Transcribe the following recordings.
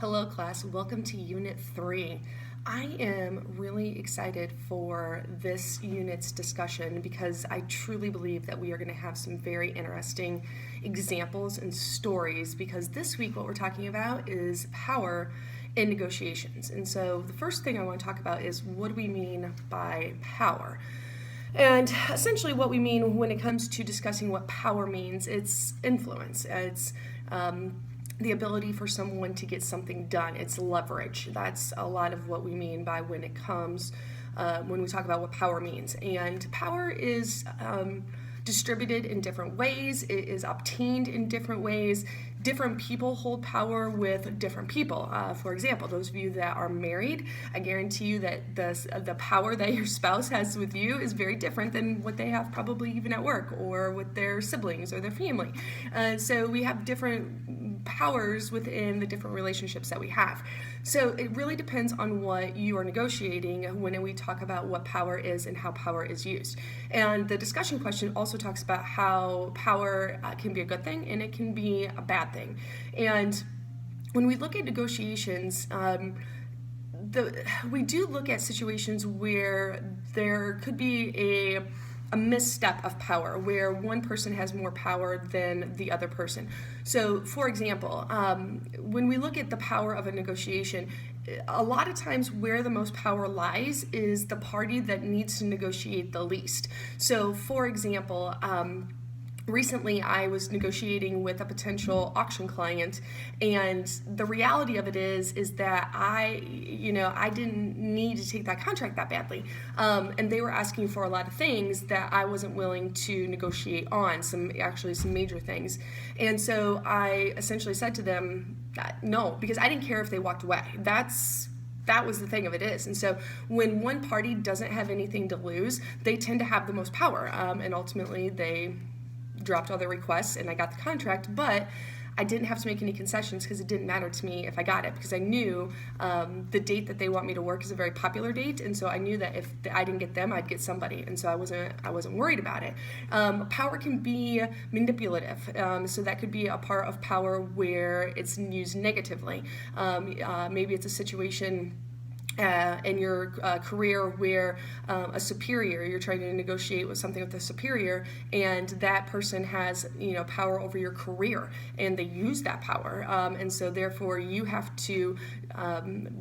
Hello class, welcome to Unit 3. I am really excited for this unit's discussion because I truly believe that we are going to have some very interesting examples and stories, because this week what we're talking about is power in negotiations. And so the first thing I want to talk about is, what do we mean by power? And essentially what we mean when it comes to discussing what power means, it's influence. It's the ability for someone to get something done. It's leverage. That's a lot of what we mean by when it comes, when we talk about what power means. And power is distributed in different ways. It is obtained in different ways. Different people hold power with different people. For example, those of you that are married, I guarantee you that the power that your spouse has with you is very different than what they have probably even at work or with their siblings or their family. So we have different powers within the different relationships that we have. So it really depends on what you are negotiating when we talk about what power is and how power is used. And the discussion question also talks about how power can be a good thing and it can be a bad thing. And when we look at negotiations, we do look at situations where there could be a misstep of power, where one person has more power than the other person. So, for example, when we look at the power of a negotiation, a lot of times where the most power lies is the party that needs to negotiate the least. So, for example, recently I was negotiating with a potential auction client, and the reality of it is that I didn't need to take that contract that badly, and they were asking for a lot of things that I wasn't willing to negotiate on, some major things. And so I essentially said to them no, because I didn't care if they walked away. That was the thing of it is. And so when one party doesn't have anything to lose, they tend to have the most power, and ultimately they dropped all their requests and I got the contract, but I didn't have to make any concessions because it didn't matter to me if I got it, because I knew the date that they want me to work is a very popular date, and so I knew that if I didn't get them, I'd get somebody, and so I wasn't worried about it. Power can be manipulative, so that could be a part of power where it's used negatively. Maybe it's a situation in your career where a superior, you're trying to negotiate with something with a superior, and that person has power over your career, and they use that power, and so therefore you have to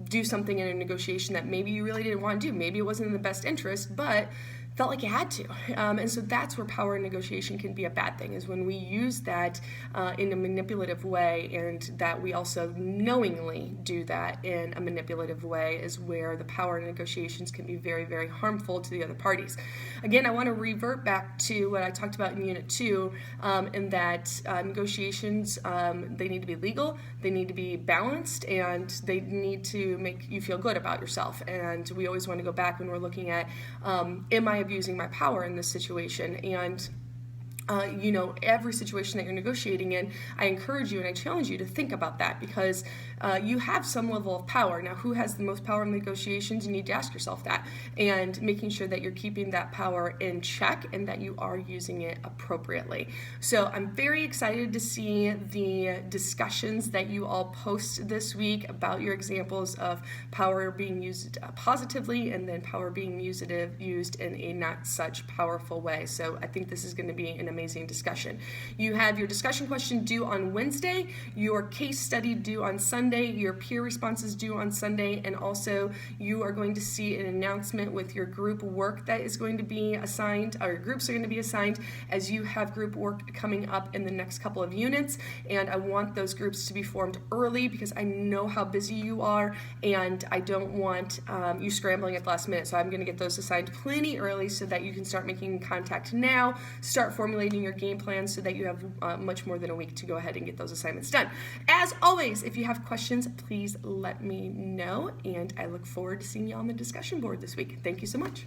do something in a negotiation that maybe you really didn't want to do. Maybe it wasn't in the best interest, but felt like you had to. And so that's where power in negotiation can be a bad thing, is when we use that in a manipulative way, and that we also knowingly do that in a manipulative way, is where the power in negotiations can be very, very harmful to the other parties. Again, I want to revert back to what I talked about in Unit 2, in that negotiations, they need to be legal, they need to be balanced, and they need to make you feel good about yourself. And we always want to go back when we're looking at, am I abusing my power in this situation? And every situation that you're negotiating in, I encourage you and I challenge you to think about that, because you have some level of power. Now, who has the most power in negotiations? You need to ask yourself that, and making sure that you're keeping that power in check and that you are using it appropriately. So I'm very excited to see the discussions that you all post this week about your examples of power being used positively, and then power being used in a not such powerful way. So I think this is going to be an amazing discussion. You have your discussion question due on Wednesday, your case study due on Sunday, your peer responses due on Sunday, and also you are going to see an announcement with your group work that is going to be assigned, or groups are going to be assigned as you have group work coming up in the next couple of units. And I want those groups to be formed early, because I know how busy you are, and I don't want you scrambling at the last minute. So I'm going to get those assigned plenty early so that you can start making contact now, start formulating your game plan, so that you have much more than a week to go ahead and get those assignments done. As always, if you have questions, please let me know, and I look forward to seeing you on the discussion board this week. Thank you so much.